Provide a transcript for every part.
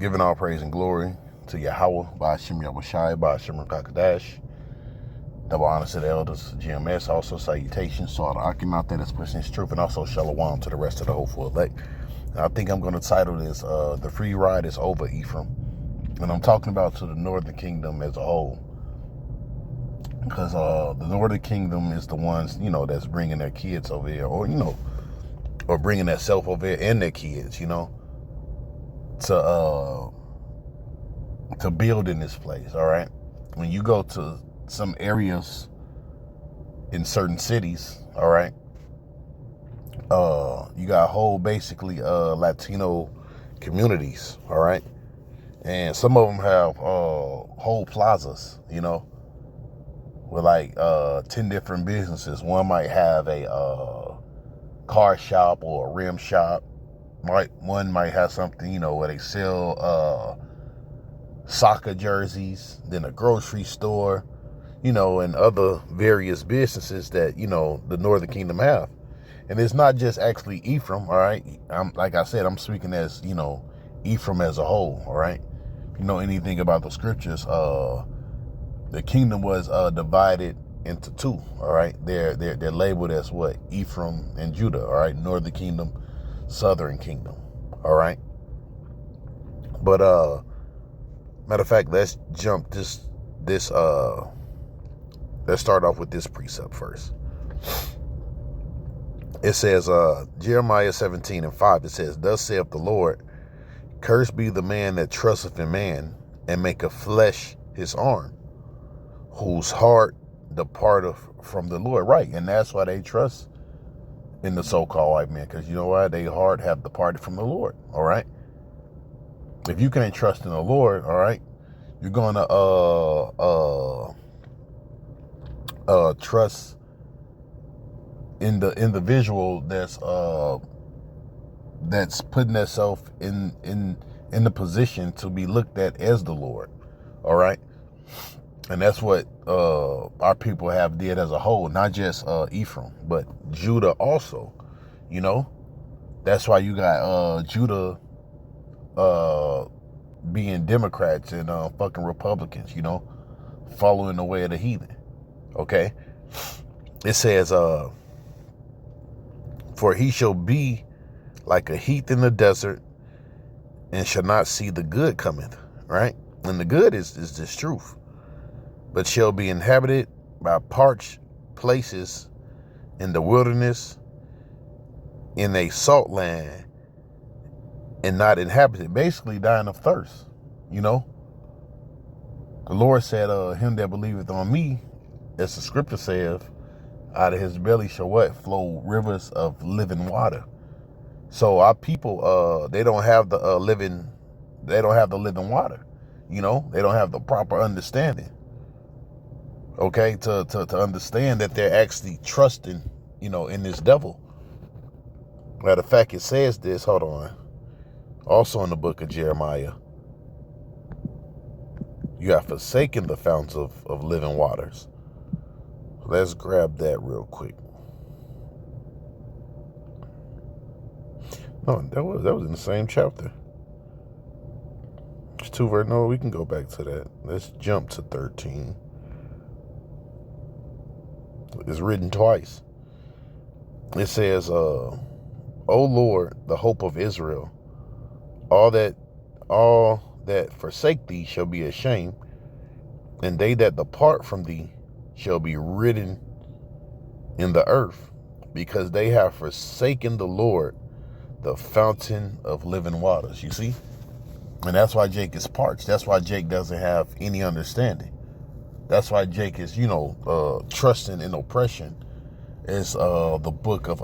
Giving all praise and glory to Yahweh, Ba'ashim Yahushai, Ba'ashim Kakadash. Double honor to the elders, GMS. Also salutations to all the Akim out there that's pushing his truth, and also shalom to the rest of the hopeful elect. I think I'm going to title this, The Free Ride is Over, Ephraim. And I'm talking about to the Northern Kingdom as a whole. Because the Northern Kingdom is the ones, that's bringing their kids over here, or bringing their self over here and their kids, to build in this place, all right? When you go to some areas in certain cities, all right, you got whole basically Latino communities, all right? And some of them have whole plazas, with like 10 different businesses. One might have a car shop or a rim shop. One might have something, where they sell soccer jerseys, then a grocery store, and other various businesses that, the Northern Kingdom have. And it's not just actually Ephraim, all right? Like I said, I'm speaking as, Ephraim as a whole, all right? If you know anything about the scriptures, the kingdom was divided into two, all right? They're labeled as what? Ephraim and Judah, all right? Northern Kingdom, Southern Kingdom, all right? But matter of fact, let's jump let's start off with this precept first. It says, Jeremiah 17:5, it says, "Thus saith the Lord, cursed be the man that trusteth in man, and maketh flesh his arm, whose heart departeth from the Lord." Right, and that's why they trust in the so-called white man, because you know why? Their heart have departed from the Lord, all right? If you can't trust in the Lord, all right, you're going to trust in the individual that's putting themselves in the position to be looked at as the Lord, all right? And that's what our people have did as a whole, not just Ephraim, but Judah also, That's why you got Judah being Democrats and fucking Republicans, following the way of the heathen, okay? It says, "For he shall be like a heath in the desert, and shall not see the good cometh," right? And the good is this truth. "But shall be inhabited by parched places in the wilderness, in a salt land, and not inhabited." Basically dying of thirst, The Lord said, "Him that believeth on me," as the scripture saith, "out of his belly shall what? Flow rivers of living water." So our people, they don't have the living water, They don't have the proper understanding, okay, to understand that they're actually trusting, in this devil. Matter of fact, it says this, hold on, also in the book of Jeremiah, "You have forsaken the fountains of living waters." Let's grab that real quick. No, that was in the same chapter. It's 2 verse. No, we can go back to that. Let's jump to 13. It's written twice. It says, "O Lord, the hope of Israel, all that forsake thee shall be ashamed, and they that depart from thee shall be ridden in the earth, because they have forsaken the Lord, the fountain of living waters." You see? And that's why Jake is parched. That's why Jake doesn't have any understanding. That's why Jake is, trusting in oppression, as the book of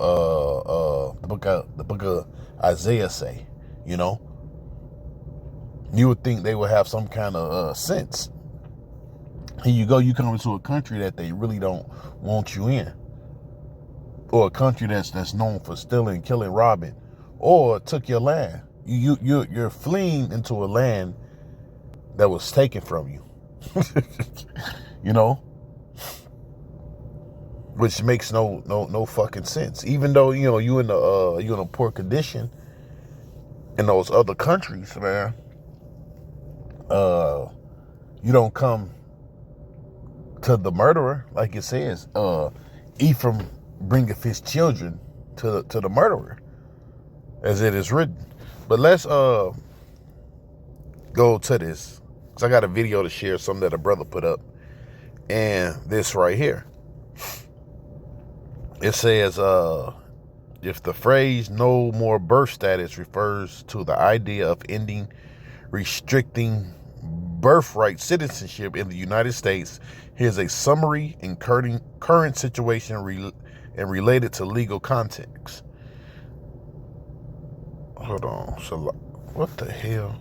Isaiah say. You would think they would have some kind of sense. Here you go, you come into a country that they really don't want you in, or a country that's known for stealing, killing, robbing, or took your land. You're fleeing into a land that was taken from you, which makes no fucking sense. Even though you in a poor condition in those other countries, man, You don't come to the murderer, like it says. Ephraim bringeth his children to the murderer, as it is written. But let's go to this, because I got a video to share, something that a brother put up. And this right here, it says, if the phrase "no more birth status" refers to the idea of ending restricting birthright citizenship in the United States, here's a summary in current situation and related to legal context. Hold on. So, what the hell?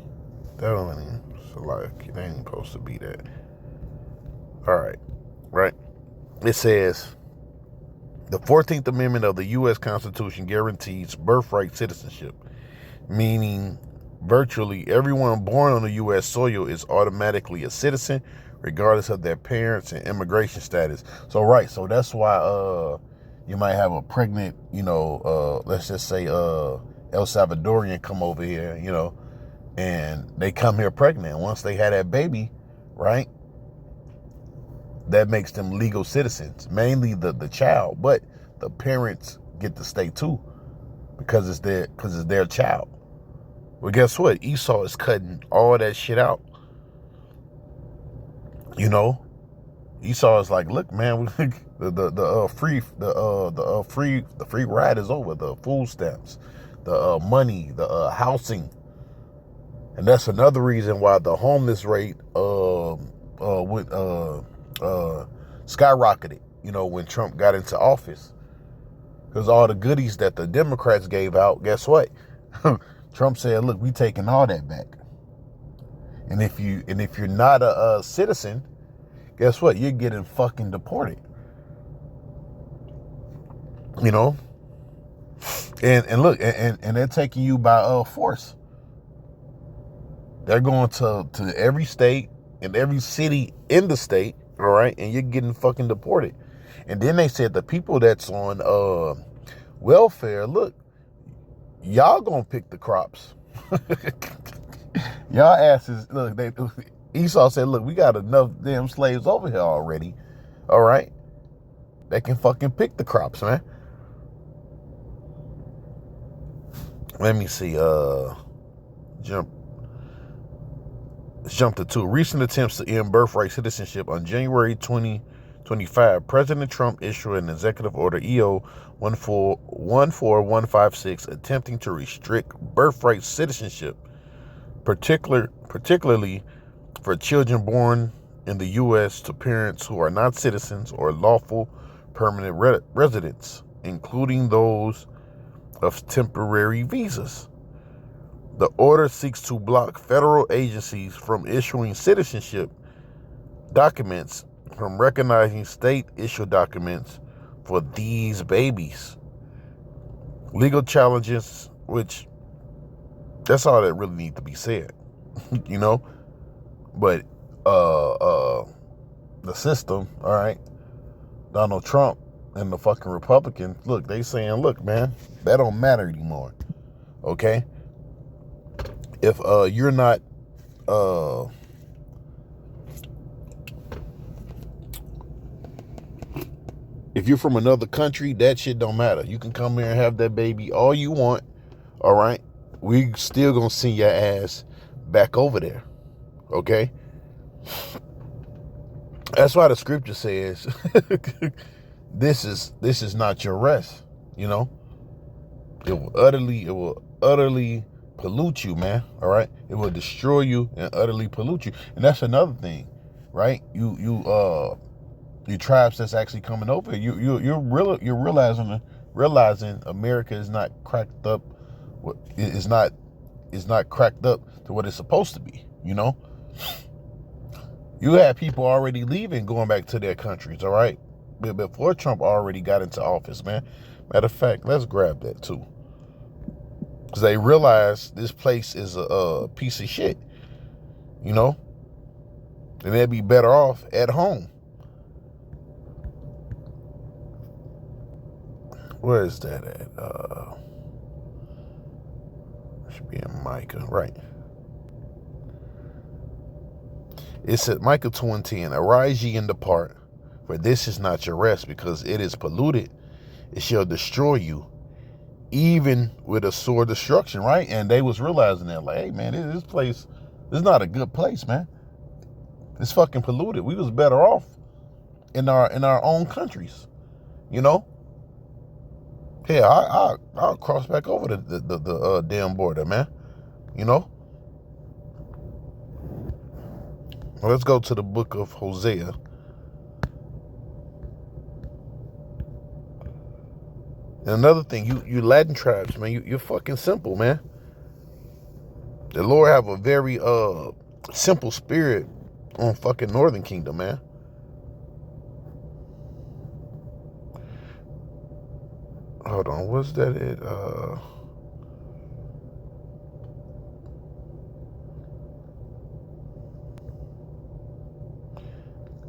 That don't even, so like, it ain't supposed to be that. All right. Right. It says, the 14th Amendment of the U.S. Constitution guarantees birthright citizenship, meaning virtually everyone born on the U.S. soil is automatically a citizen, regardless of their parents and immigration status. So, right. So that's why you might have a pregnant, let's just say El Salvadorian come over here, and they come here pregnant. Once they had that baby, right, that makes them legal citizens, mainly the child, but the parents get to stay too, because it's their child. Well, guess what? Esau is cutting all that shit out. Esau is like, look, man, the free ride is over. The food stamps, the money, the housing, and that's another reason why the homeless rate skyrocketed. When Trump got into office, because all the goodies that the Democrats gave out, guess what? Trump said, look, we taking all that back. And if you're not a citizen, guess what? You're getting fucking deported. And look, and they're taking you by force. They're going to every state and every city in the state, all right, and you're getting fucking deported. And then they said the people that's on welfare, look, y'all gonna pick the crops. Y'all asses, look, Esau said, look, we got enough damn slaves over here already, all right? They can fucking pick the crops, man. Let me see, let's jump to 2. Recent attempts to end birthright citizenship. On January 2025, President Trump issued an executive order, EO 14156, attempting to restrict birthright citizenship, particularly for children born in the U.S. to parents who are not citizens or lawful permanent residents, including those of temporary visas. The order seeks to block federal agencies from issuing citizenship documents, from recognizing state-issued documents for these babies. Legal challenges, which that's all that really needs to be said, But the system, all right, Donald Trump and the fucking Republicans, look, they saying, look, man, that don't matter anymore, okay? If you're not if you're from another country, that shit don't matter. You can come here and have that baby all you want, all right? We still gonna send your ass back over there, okay? That's why the scripture says this is not your rest, It will utterly pollute you, man. All right, it will destroy you and utterly pollute you. And that's another thing, right? You tribes that's actually coming over, you're realizing America is not cracked up. Is not cracked up to what it's supposed to be. You had people already leaving, going back to their countries. All right, before Trump already got into office, man. Matter of fact, let's grab that too. Because they realize this place is a piece of shit, and they'd be better off at home. Where is that at? Should be in Micah, right? It said, Micah 2:10, arise ye and depart, for this is not your rest, because it is polluted. It shall destroy you, even with a sore destruction, right? And they was realizing that, like, hey, man, this place is not a good place, man. It's fucking polluted. We was better off in our own countries, you know? Yeah, I'll cross back over the damn border, man. You know? Well, let's go to the book of Hosea. And another thing, you Latin tribes, man, you're fucking simple, man. The Lord have a very simple spirit on fucking Northern Kingdom, man. Hold on, what's that it?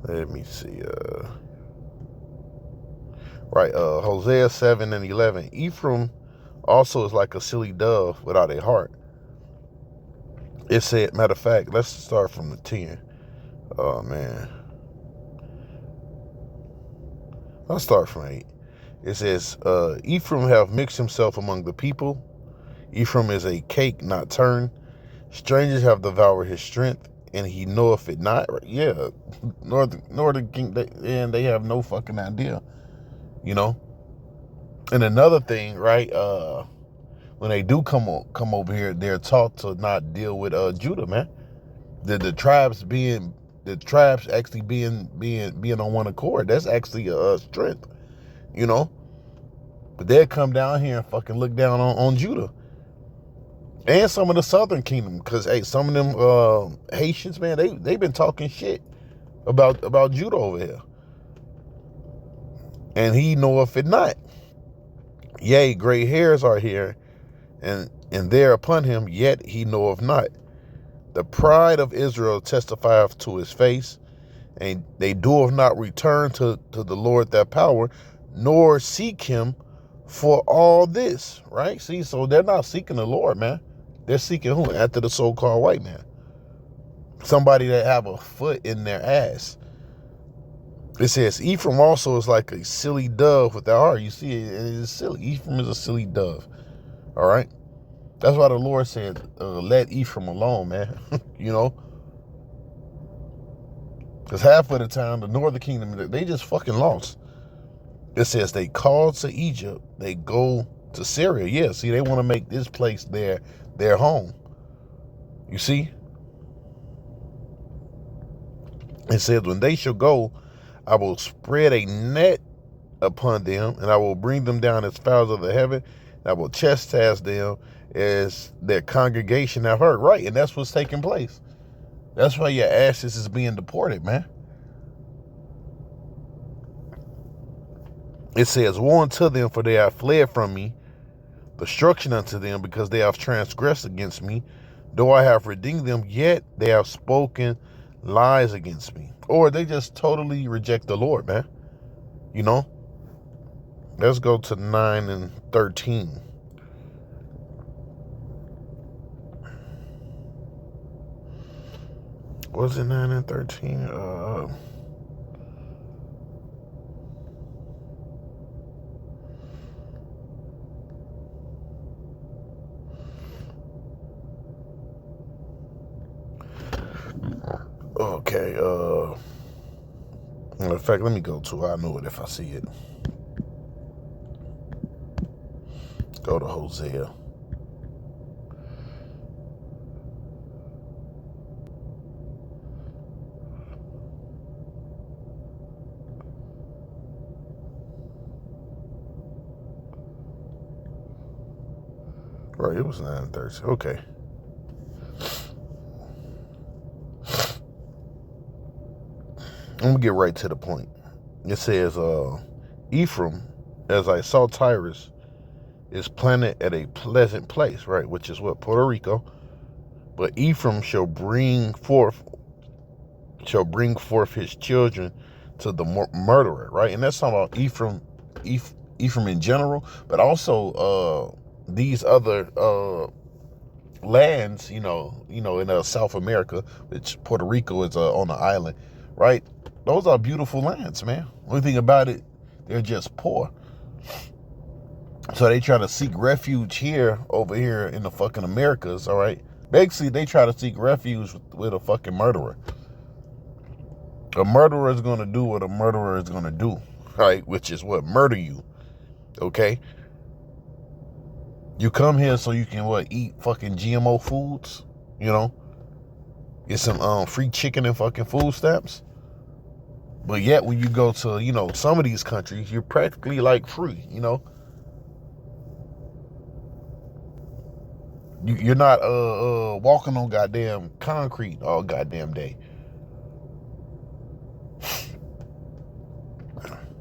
Let me see. Right, Hosea 7:11. Ephraim also is like a silly dove without a heart. It said, matter of fact, let's start from the 10. Oh, man. I'll start from 8. It says, Ephraim have mixed himself among the people. Ephraim is a cake not turned. Strangers have devoured his strength, and he knoweth it not. Yeah, Northern King, and they have no fucking idea, you know. And another thing, right? When they do come over here, they're taught to not deal with Judah, man. The tribes actually being on one accord. That's actually a strength, you know. But they'll come down here and fucking look down on Judah and some of the Southern Kingdom, because hey, some of them Haitians, man, they've been talking shit about Judah over here, and he knoweth it not. Yea, gray hairs are here, and there upon him, yet he knoweth not. The pride of Israel testifieth to his face, and they doeth not return to the Lord their power, nor seek him for all this, right? See, so they're not seeking the Lord, man. They're seeking who? After the so-called white man. Somebody that have a foot in their ass. It says, Ephraim also is like a silly dove without heart. You see, it is silly. Ephraim is a silly dove. All right? That's why the Lord said, let Ephraim alone, man. You know? Because half of the time, the Northern Kingdom, they just fucking lost. It says they called to Egypt. They go to Syria. Yeah, see, they want to make this place their home. You see? It says, when they shall go, I will spread a net upon them, and I will bring them down as fowls of the heaven. And I will chastise them as their congregation have heard. Right, and that's what's taking place. That's why your asses is being deported, man. It says, woe unto them, for they have fled from me. Destruction unto them, because they have transgressed against me. Though I have redeemed them, yet they have spoken lies against me. Or they just totally reject the Lord, man. You know? Let's go to 9 and 13. Was it 9 and 13? Okay, in fact, let me go to it. I know it if I see it. Go to Hosea. Right, it was 9 and 13. Okay. I'm gonna get right to the point. It says, Ephraim, as I saw Tyrus, is planted at a pleasant place, right? Which is what? Puerto Rico. But Ephraim shall bring forth his children to the murderer, right? And that's talking about Ephraim in general, but also these other lands, in South America, which Puerto Rico is on the island, right? Those are beautiful lands, man. Only thing about it, they're just poor. So they try to seek refuge over here in the fucking Americas, all right? Basically, they try to seek refuge with a fucking murderer. A murderer is going to do what a murderer is going to do, right? Which is what? Murder you, okay? You come here so you can, eat fucking GMO foods, Get some free chicken and fucking food stamps. But yet when you go to, some of these countries, you're practically like free, You're not walking on goddamn concrete all goddamn day.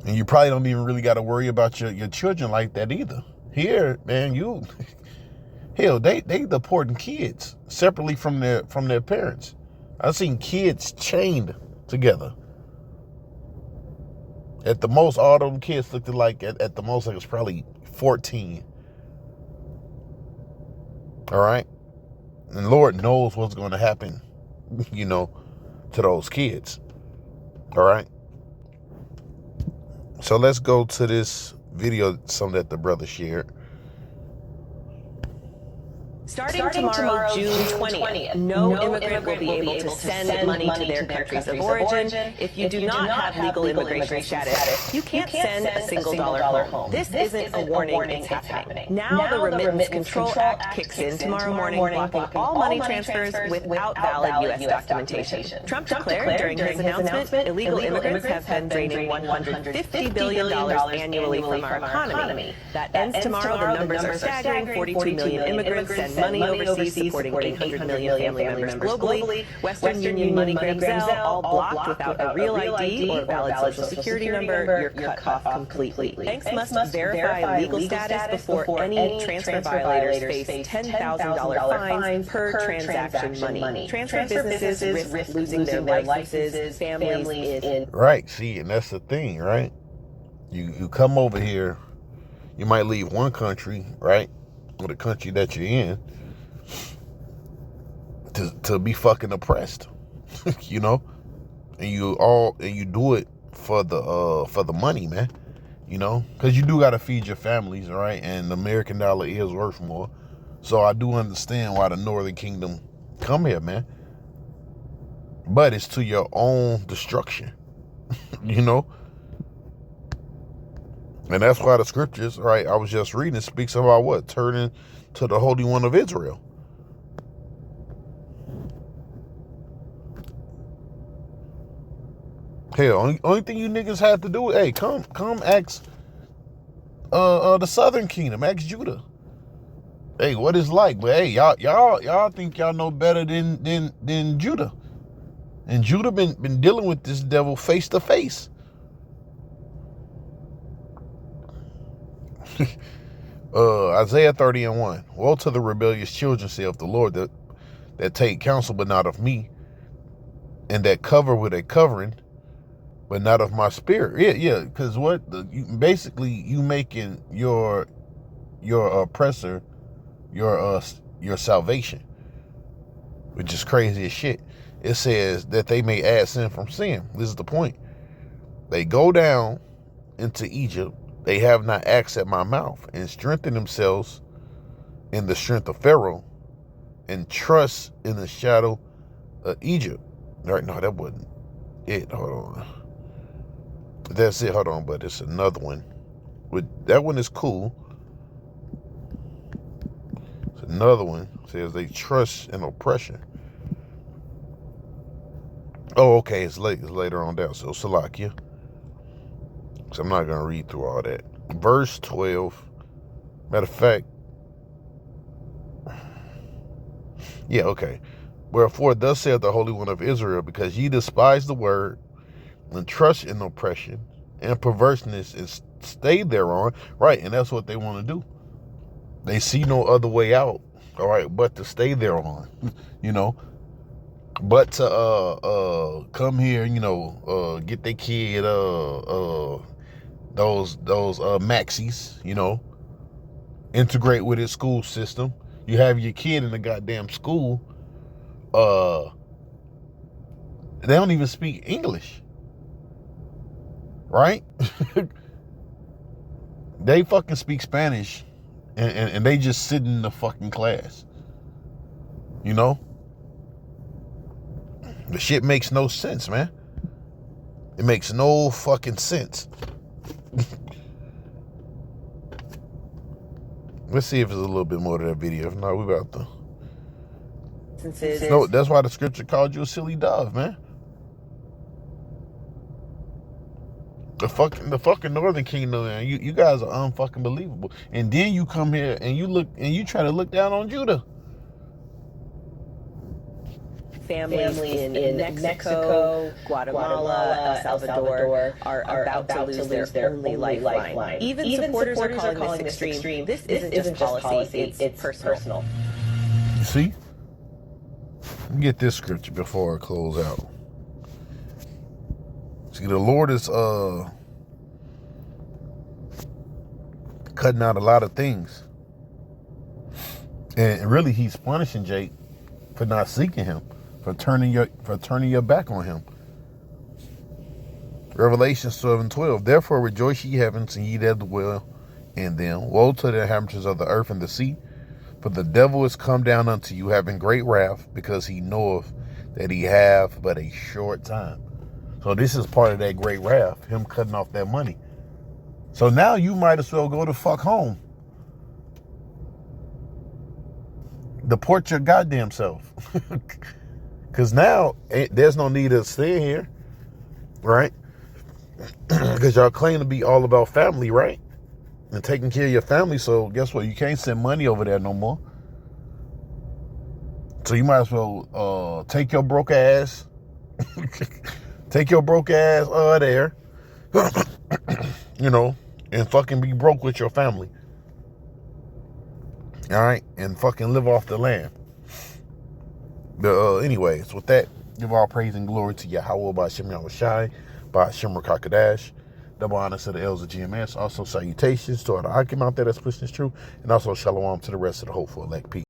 And you probably don't even really got to worry about your children like that either. Here, man, hell, they deporting kids separately from their parents. I've seen kids chained together. At the most, all them kids looked like at the most like it's probably 14. All right, and Lord knows what's going to happen, to those kids. All right. So let's go to this video, some that the brother shared. Starting tomorrow, June 20th, no immigrant will be able to send money to their countries of origin. If you do not have legal immigration status, you can't send a single dollar home. This isn't a warning, it's happening. Now the Remittance Control Act kicks in tomorrow morning, blocking all money transfers without valid U.S. documentation. Trump declared during his announcement, illegal immigrants have been draining $150 billion annually from our economy. That ends tomorrow. The numbers are staggering. 42 million immigrants send money overseas, supporting 800 million family members globally. Western Union, MoneyGram, Zelle, all blocked without a real ID or valid social security number. You're cut off completely. Banks must verify legal status before any transfer violators face $10,000 fines per transaction money. Transfer businesses risk losing their licenses, families in... Right, see, and that's the thing, right? You come over here, you might leave one country, right? Or the country that you're in, to be fucking oppressed, and you do it for the money, man, because you do got to feed your families, right? And the American dollar is worth more, so I do understand why the Northern Kingdom come here, man. But it's to your own destruction, And that's why the scriptures, right, I was just reading, it speaks about what? Turning to the Holy One of Israel. Hell, only thing you niggas have to do is, hey, come ask the Southern Kingdom, ask Judah. Hey, what it's like? But hey, y'all think y'all know better than Judah. And Judah been dealing with this devil face to face. Isaiah 30:1. Woe to the rebellious children, saith the Lord, that take counsel, but not of me, and that cover with a covering, but not of my spirit. Yeah. Because you making your oppressor your salvation, which is crazy as shit. It says that they may add sin from sin. This is the point. They go down into Egypt. They have not asked at my mouth, and strengthen themselves in the strength of Pharaoh, and trust in the shadow of Egypt. All right, no, that wasn't it. Hold on. That's it. Hold on, but it's another one. That one is cool. It's another one. It says they trust in oppression. Oh, okay. It's later on down. So Salakia. So I'm not going to read through all that. Verse 12. Matter of fact. Yeah, okay. Wherefore thus saith the Holy One of Israel, because ye despise the word, and trust in oppression, and perverseness, and stay thereon. Right, and that's what they want to do. They see no other way out, all right, but to stay thereon, But to come here, get their kid those maxis, integrate with his school system, You have your kid in the goddamn school. They don't even speak English. Right? They fucking speak Spanish. And they just sit in the fucking class. You know? The shit makes no sense, man. It makes no fucking sense. Let's see if there's a little bit more to that video. If not, we about to. No, that's why the scripture called you a silly dove, man. The fucking Northern Kingdom, man. You guys are unfucking believable. And then you come here and you try to look down on Judah. Families in Mexico, Guatemala, El Salvador are about to lose their only lifeline. Even supporters are calling this extreme. This isn't just policy, it's personal. You see? Let me get this scripture before I close out. See, the Lord is cutting out a lot of things. And really he's punishing Jake for not seeking him. For turning your back on him. Revelation 7:12. Therefore rejoice ye heavens, and ye that dwell in them. Woe to the inhabitants of the earth and the sea, for the devil is come down unto you, having great wrath, because he knoweth that he have but a short time. So this is part of that great wrath, him cutting off that money. So now you might as well go the fuck home. Deport your goddamn self. Because now, there's no need to stay here, right? Because y'all claim to be all about family, right? And taking care of your family, so guess what? You can't send money over there no more. So you might as well take your broke ass, there, you know, and fucking be broke with your family. All right? And fucking live off the land. But anyways, with that, give all praise and glory to Yahweh by Shem Yahushai, by Shem Rakakadash. Double honor to the elders of GMS. Also salutations to all the Akim out there that's pushing this truth. And also shalom to the rest of the hopeful elect. Peace.